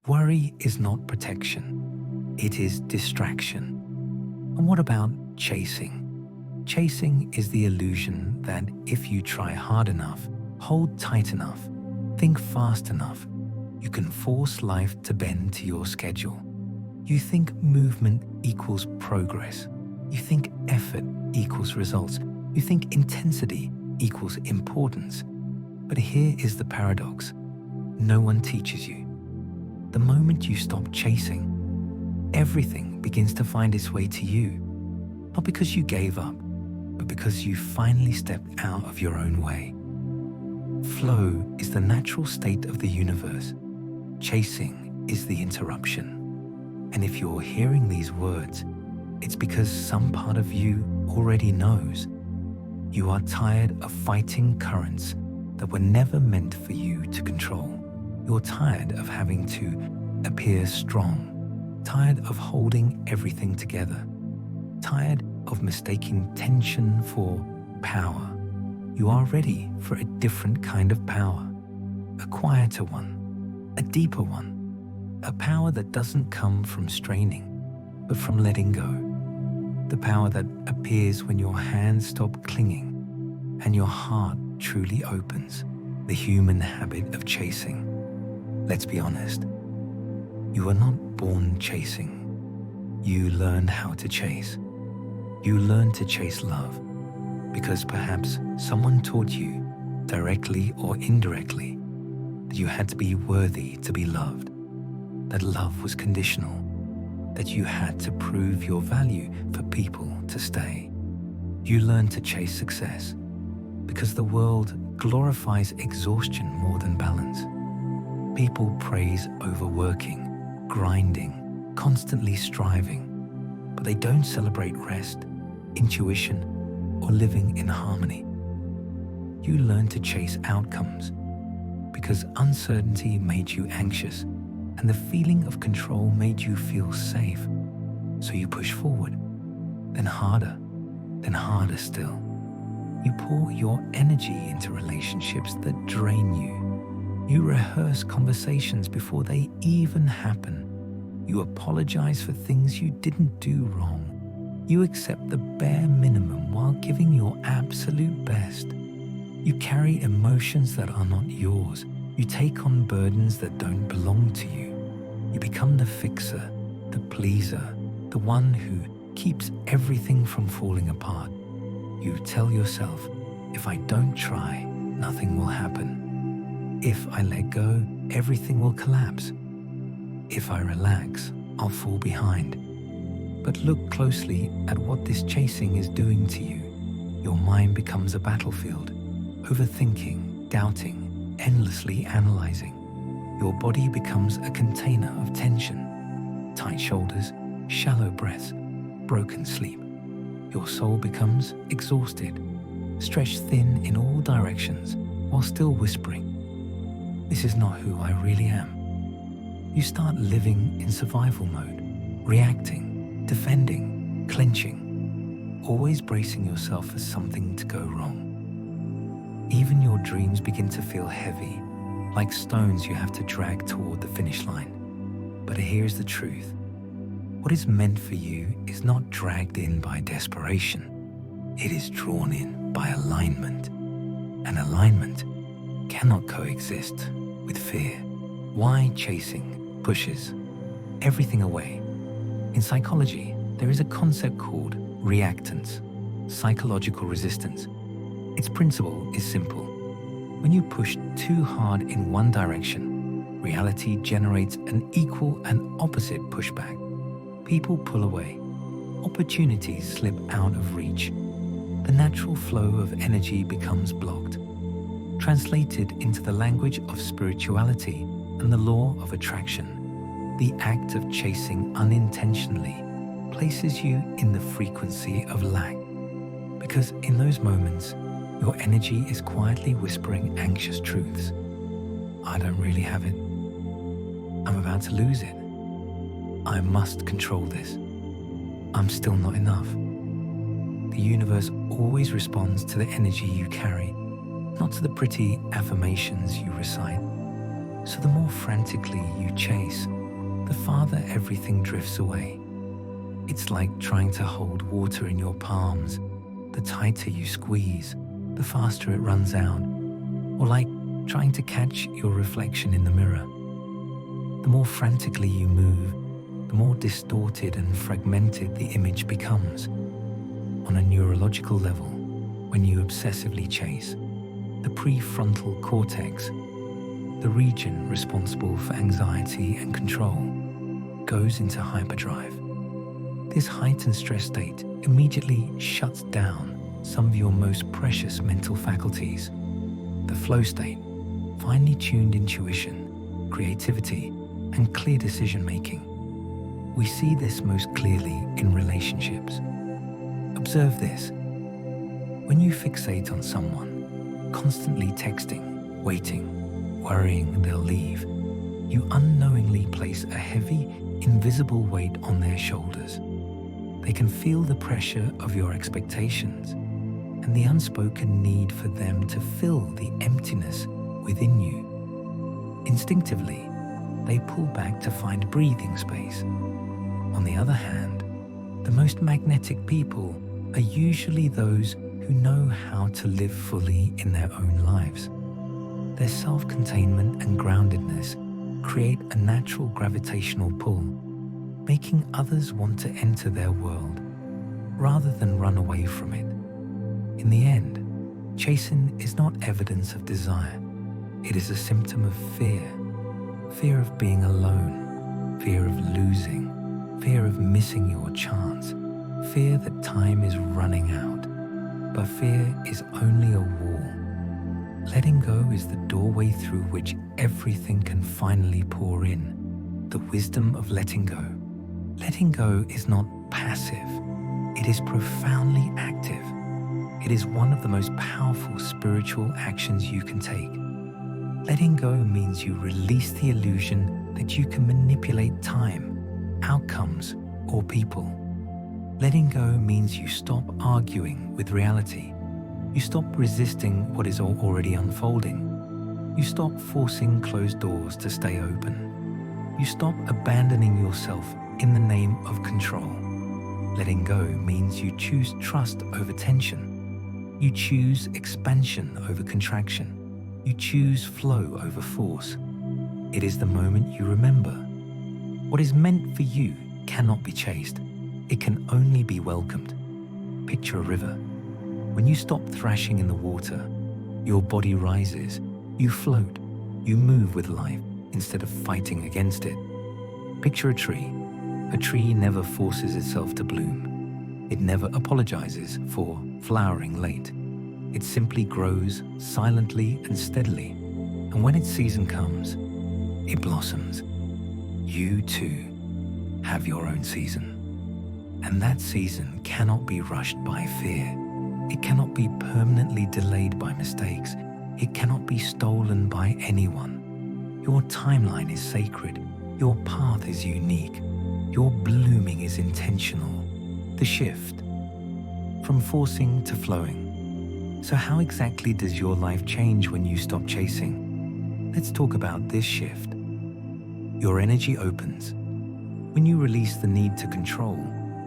Worry is not protection, it is distraction. And what about chasing? Chasing is the illusion that if you try hard enough, hold tight enough, think fast enough, you can force life to bend to your schedule. You think movement equals progress. You think effort equals results. You think intensity equals importance. But here is the paradox. No one teaches you. The moment you stop chasing, everything begins to find its way to you. Not because you gave up, but because you finally stepped out of your own way. Flow is the natural state of the universe. Chasing is the interruption. And if you're hearing these words, it's because some part of you already knows. You are tired of fighting currents that were never meant for you to control. You're tired of having to appear strong, tired of holding everything together, tired of mistaking tension for power. You are ready for a different kind of power, a quieter one, a deeper one, a power that doesn't come from straining, but from letting go. The power that appears when your hands stop clinging and your heart truly opens. The human habit of chasing. Let's be honest, you were not born chasing. You learned how to chase. You learned to chase love because perhaps someone taught you, directly or indirectly, that you had to be worthy to be loved, that love was conditional, that you had to prove your value for people to stay. You learned to chase success because the world glorifies exhaustion more than balance. People praise overworking, grinding, constantly striving, but they don't celebrate rest, intuition, or living in harmony. You learn to chase outcomes because uncertainty made you anxious and the feeling of control made you feel safe. So you push forward, then harder still. You pour your energy into relationships that drain you. You rehearse conversations before they even happen. You apologize for things you didn't do wrong. You accept the bare minimum while giving your absolute best. You carry emotions that are not yours. You take on burdens that don't belong to you. You become the fixer, the pleaser, the one who keeps everything from falling apart. You tell yourself, if I don't try, nothing will happen. If I let go, everything will collapse. If I relax, I'll fall behind. But look closely at what this chasing is doing to you. Your mind becomes a battlefield, overthinking, doubting, endlessly analyzing. Your body becomes a container of tension, tight shoulders, shallow breaths, broken sleep. Your soul becomes exhausted, stretched thin in all directions, while still whispering, "This is not who I really am." You start living in survival mode, reacting, defending, clenching, always bracing yourself for something to go wrong. Even your dreams begin to feel heavy, like stones you have to drag toward the finish line. But here's the truth. What is meant for you is not dragged in by desperation. It is drawn in by alignment. And alignment cannot coexist with fear. Why chasing pushes everything away? In psychology, there is a concept called reactance, psychological resistance. Its principle is simple. When you push too hard in one direction, reality generates an equal and opposite pushback. People pull away. Opportunities slip out of reach. The natural flow of energy becomes blocked. Translated into the language of spirituality and the law of attraction, the act of chasing unintentionally places you in the frequency of lack. Because in those moments, your energy is quietly whispering anxious truths. I don't really have it. I'm about to lose it. I must control this. I'm still not enough. The universe always responds to the energy you carry, not to the pretty affirmations you recite. So the more frantically you chase, the farther everything drifts away. It's like trying to hold water in your palms. The tighter you squeeze, the faster it runs out. Or like trying to catch your reflection in the mirror. The more frantically you move, the more distorted and fragmented the image becomes. On a neurological level, when you obsessively chase, the prefrontal cortex, the region responsible for anxiety and control, goes into hyperdrive. This heightened stress state immediately shuts down some of your most precious mental faculties. The flow state, finely tuned intuition, creativity, and clear decision-making. We see this most clearly in relationships. Observe this. When you fixate on someone, constantly texting, waiting, worrying they'll leave, you unknowingly place a heavy, invisible weight on their shoulders. They can feel the pressure of your expectations and the unspoken need for them to fill the emptiness within you. Instinctively, they pull back to find breathing space. On the other hand, the most magnetic people are usually those who know how to live fully in their own lives. Their self-containment and groundedness create a natural gravitational pull, making others want to enter their world rather than run away from it. In the end, chasing is not evidence of desire. It is a symptom of fear. Fear of being alone, fear of losing, fear of missing your chance, fear that time is running out. But fear is only a wall. Letting go is the doorway through which everything can finally pour in. The wisdom of letting go. Letting go is not passive. It is profoundly active. It is one of the most powerful spiritual actions you can take. Letting go means you release the illusion that you can manipulate time, outcomes, or people. Letting go means you stop arguing with reality. You stop resisting what is already unfolding. You stop forcing closed doors to stay open. You stop abandoning yourself in the name of control. Letting go means you choose trust over tension. You choose expansion over contraction. You choose flow over force. It is the moment you remember. What is meant for you cannot be chased. It can only be welcomed. Picture a river. When you stop thrashing in the water, your body rises. You float. You move with life instead of fighting against it. Picture a tree. A tree never forces itself to bloom. It never apologizes for flowering late. It simply grows silently and steadily. And when its season comes, it blossoms. You too have your own season. And that season cannot be rushed by fear. It cannot be permanently delayed by mistakes. It cannot be stolen by anyone. Your timeline is sacred. Your path is unique. Your blooming is intentional. The shift from forcing to flowing. So how exactly does your life change when you stop chasing? Let's talk about this shift. Your energy opens. When you release the need to control,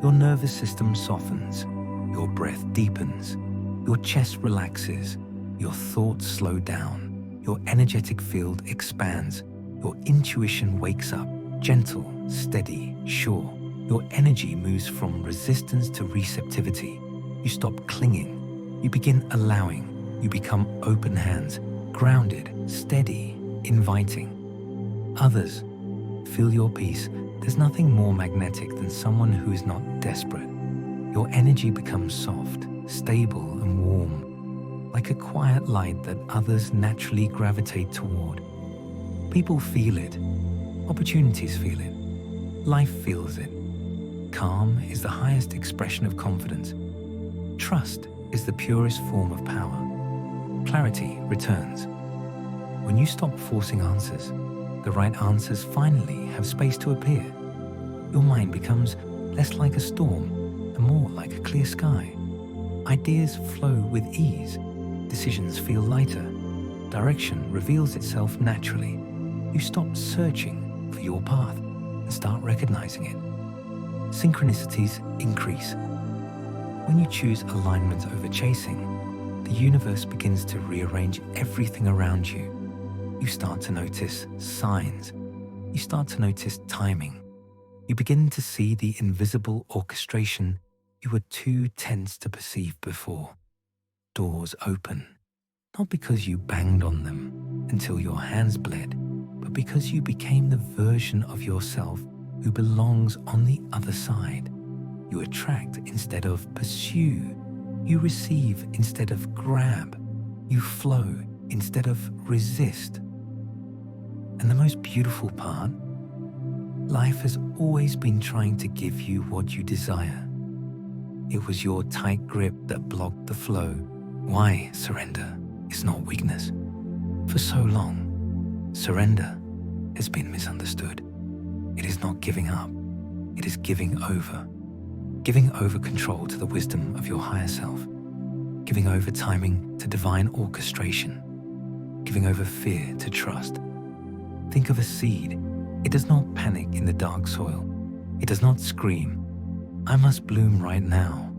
your nervous system softens, your breath deepens, your chest relaxes, your thoughts slow down, your energetic field expands, your intuition wakes up, gentle, steady, sure. Your energy moves from resistance to receptivity. You stop clinging. You begin allowing. You become open hands, grounded, steady, inviting. Others feel your peace. There's nothing more magnetic than someone who is not desperate. Your energy becomes soft, stable, and warm, like a quiet light that others naturally gravitate toward. People feel it. Opportunities feel it. Life feels it. Calm is the highest expression of confidence. Trust is the purest form of power. Clarity returns. When you stop forcing answers, the right answers finally have space to appear. Your mind becomes less like a storm and more like a clear sky. Ideas flow with ease. Decisions feel lighter. Direction reveals itself naturally. You stop searching for your path and start recognizing it. Synchronicities increase. When you choose alignment over chasing, the universe begins to rearrange everything around you. You start to notice signs. You start to notice timing. You begin to see the invisible orchestration you were too tense to perceive before. Doors open, not because you banged on them until your hands bled, but because you became the version of yourself who belongs on the other side. You attract instead of pursue. You receive instead of grab. You flow instead of resist. And the most beautiful part, life has always been trying to give you what you desire. It was your tight grip that blocked the flow. Why surrender is not weakness. For so long, surrender has been misunderstood. It is not giving up. It is giving over. Giving over control to the wisdom of your higher self. Giving over timing to divine orchestration. Giving over fear to trust. Think of a seed. It does not panic in the dark soil. It does not scream, "I must bloom right now."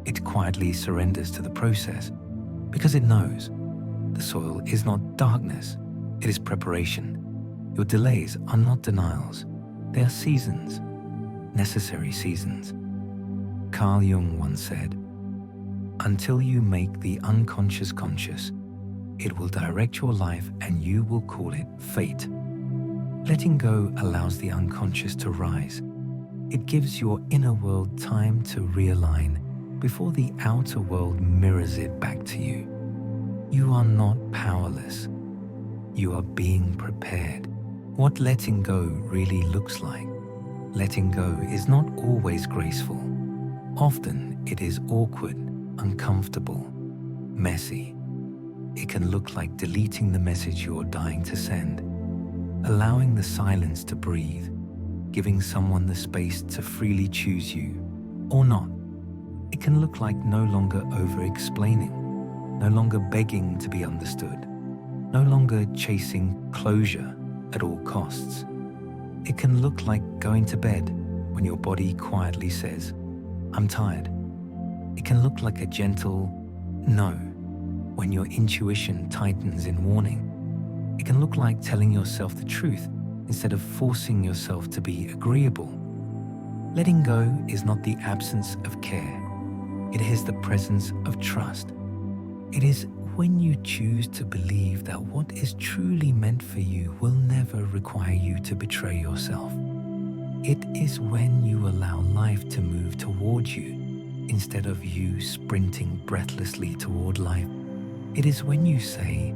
It quietly surrenders to the process because it knows the soil is not darkness, it is preparation. Your delays are not denials. They are seasons, necessary seasons. Carl Jung once said, "Until you make the unconscious conscious, it will direct your life and you will call it fate." Letting go allows the unconscious to rise. It gives your inner world time to realign before the outer world mirrors it back to you. You are not powerless. You are being prepared. What letting go really looks like. Letting go is not always graceful. Often it is awkward, uncomfortable, messy. It can look like deleting the message you're dying to send, allowing the silence to breathe, giving someone the space to freely choose you, or not. It can look like no longer over-explaining, no longer begging to be understood, no longer chasing closure at all costs. It can look like going to bed when your body quietly says, "I'm tired." It can look like a gentle no when your intuition tightens in warning. It can look like telling yourself the truth instead of forcing yourself to be agreeable. Letting go is not the absence of care. It is the presence of trust. It is when you choose to believe that what is truly meant for you will never require you to betray yourself. It is when you allow life to move towards you instead of you sprinting breathlessly toward life. It is when you say,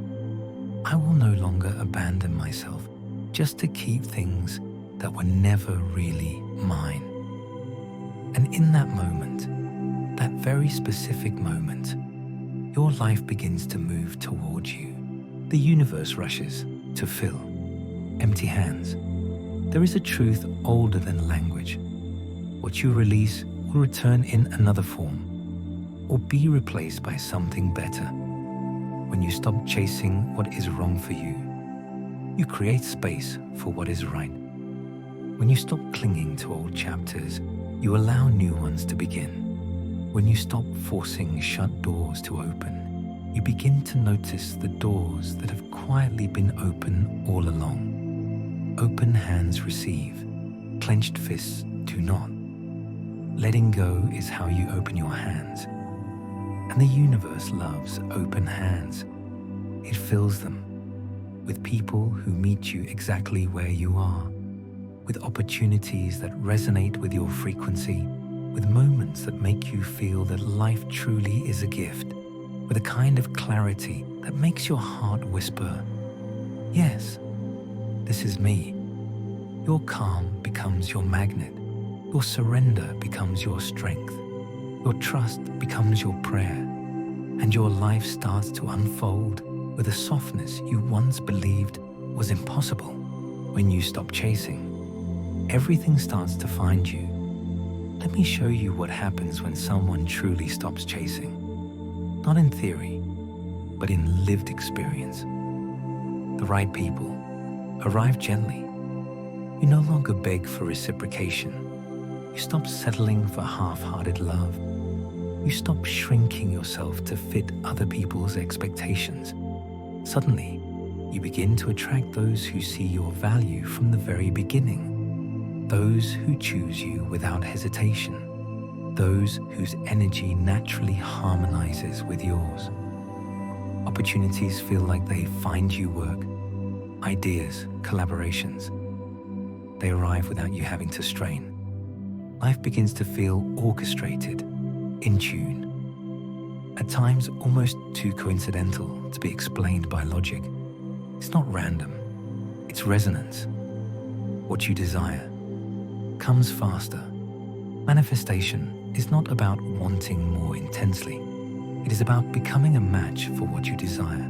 "I will no longer abandon myself just to keep things that were never really mine." And in that moment, that very specific moment, your life begins to move towards you. The universe rushes to fill. Empty hands. There is a truth older than language. What you release will return in another form or be replaced by something better. When you stop chasing what is wrong for you, you create space for what is right. When you stop clinging to old chapters, you allow new ones to begin. When you stop forcing shut doors to open, you begin to notice the doors that have quietly been open all along. Open hands receive, clenched fists do not. Letting go is how you open your hands. And the universe loves open hands. It fills them with people who meet you exactly where you are, with opportunities that resonate with your frequency, with moments that make you feel that life truly is a gift, with a kind of clarity that makes your heart whisper, "Yes, this is me." Your calm becomes your magnet. Your surrender becomes your strength. Your trust becomes your prayer. And your life starts to unfold with a softness you once believed was impossible. When you stop chasing, everything starts to find you. Let me show you what happens when someone truly stops chasing. Not in theory, but in lived experience. The right people, arrive gently. You no longer beg for reciprocation. You stop settling for half-hearted love. You stop shrinking yourself to fit other people's expectations. Suddenly, you begin to attract those who see your value from the very beginning, those who choose you without hesitation, those whose energy naturally harmonizes with yours. Opportunities feel like they find you work, ideas, collaborations. They arrive without you having to strain. Life begins to feel orchestrated, in tune, at times almost too coincidental to be explained by logic. It's not random, it's resonance. What you desire comes faster. Manifestation is not about wanting more intensely. It is about becoming a match for what you desire.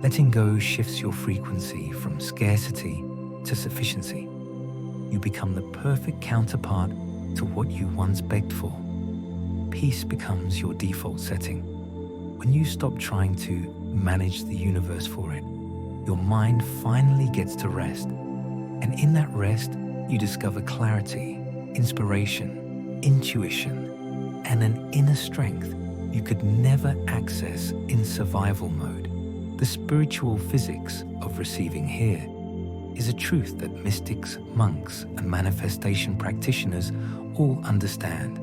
Letting go shifts your frequency from scarcity to sufficiency. You become the perfect counterpart to what you once begged for. Peace becomes your default setting. When you stop trying to manage the universe for it, your mind finally gets to rest. And in that rest, you discover clarity, inspiration, intuition, and an inner strength you could never access in survival mode. The spiritual physics of receiving here is a truth that mystics, monks, and manifestation practitioners all understand.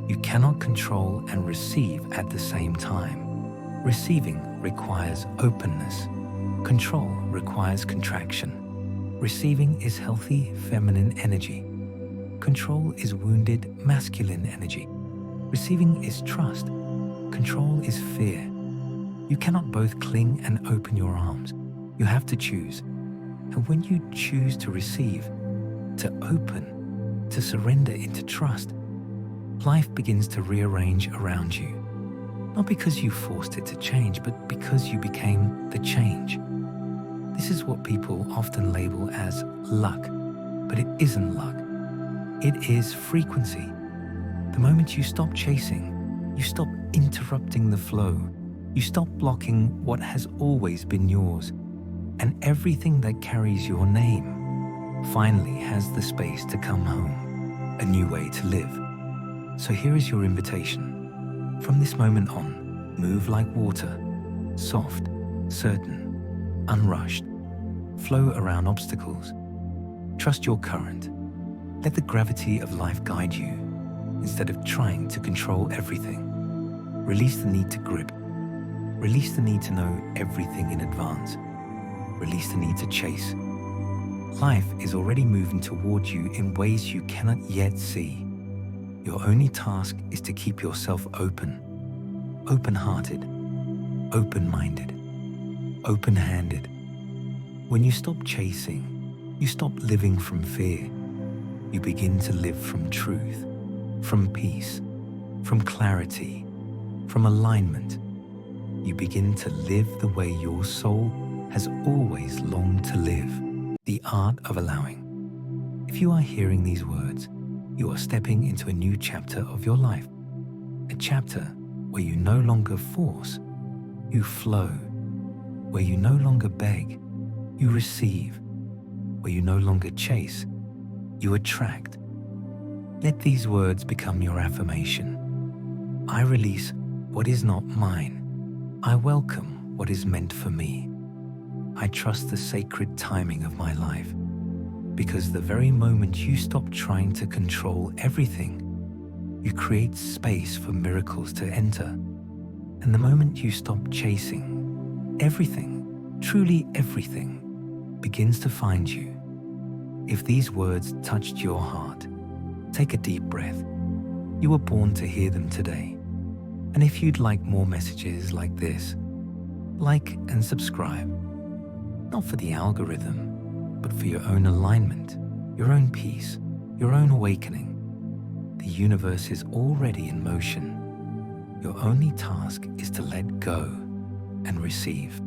You cannot control and receive at the same time. Receiving requires openness. Control requires contraction. Receiving is healthy feminine energy. Control is wounded masculine energy. Receiving is trust. Control is fear. You cannot both cling and open your arms. You have to choose. And when you choose to receive, to open, to surrender into trust, life begins to rearrange around you. Not because you forced it to change, but because you became the change. This is what people often label as luck, but it isn't luck. It is frequency. The moment you stop chasing, you stop interrupting the flow. You stop blocking what has always been yours. And everything that carries your name finally has the space to come home, a new way to live. So here is your invitation. From this moment on, move like water, soft, certain, unrushed. Flow around obstacles. Trust your current. Let the gravity of life guide you instead of trying to control everything. Release the need to grip. Release the need to know everything in advance. Release the need to chase. Life is already moving toward you in ways you cannot yet see. Your only task is to keep yourself open, open-hearted, open-minded, open-handed. When you stop chasing, you stop living from fear. You begin to live from truth, from peace, from clarity, from alignment. You begin to live the way your soul has always longed to live, the art of allowing. If you are hearing these words, you are stepping into a new chapter of your life, a chapter where you no longer force, you flow, where you no longer beg, you receive, where you no longer chase, you attract. Let these words become your affirmation. I release what is not mine. I welcome what is meant for me. I trust the sacred timing of my life, because the very moment you stop trying to control everything, you create space for miracles to enter. And the moment you stop chasing, everything, truly everything, begins to find you. If these words touched your heart, take a deep breath. You were born to hear them today. And if you'd like more messages like this, like and subscribe. Not for the algorithm, but for your own alignment, your own peace, your own awakening. The universe is already in motion. Your only task is to let go and receive.